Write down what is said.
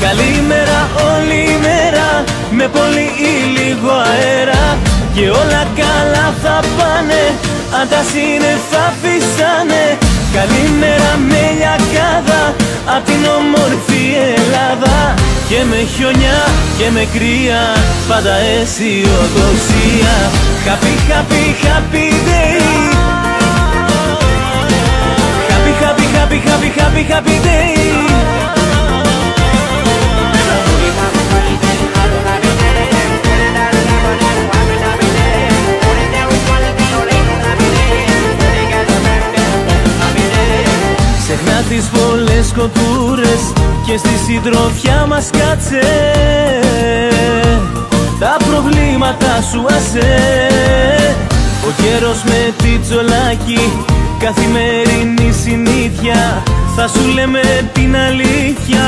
Καλημέρα όλη η μέρα, με πολύ ή λίγο αέρα, και όλα καλά θα πάνε, αν τα σύννεφα φυσάνε. Καλημέρα με λιακάδα, απ' την όμορφη Ελλάδα, και με χιονιά και με κρύα, πάντα αισιοδοξία. Happy, happy, happy day. Happy, happy, happy, happy, happy, happy day. Ξεχνά τις πολλές κοτούρες και στη συντροφιά μας κάτσε, τα προβλήματα σου άσε. Ο καιρός με τη τζολάκι, καθημερινή συνήθεια, θα σου λέμε την αλήθεια.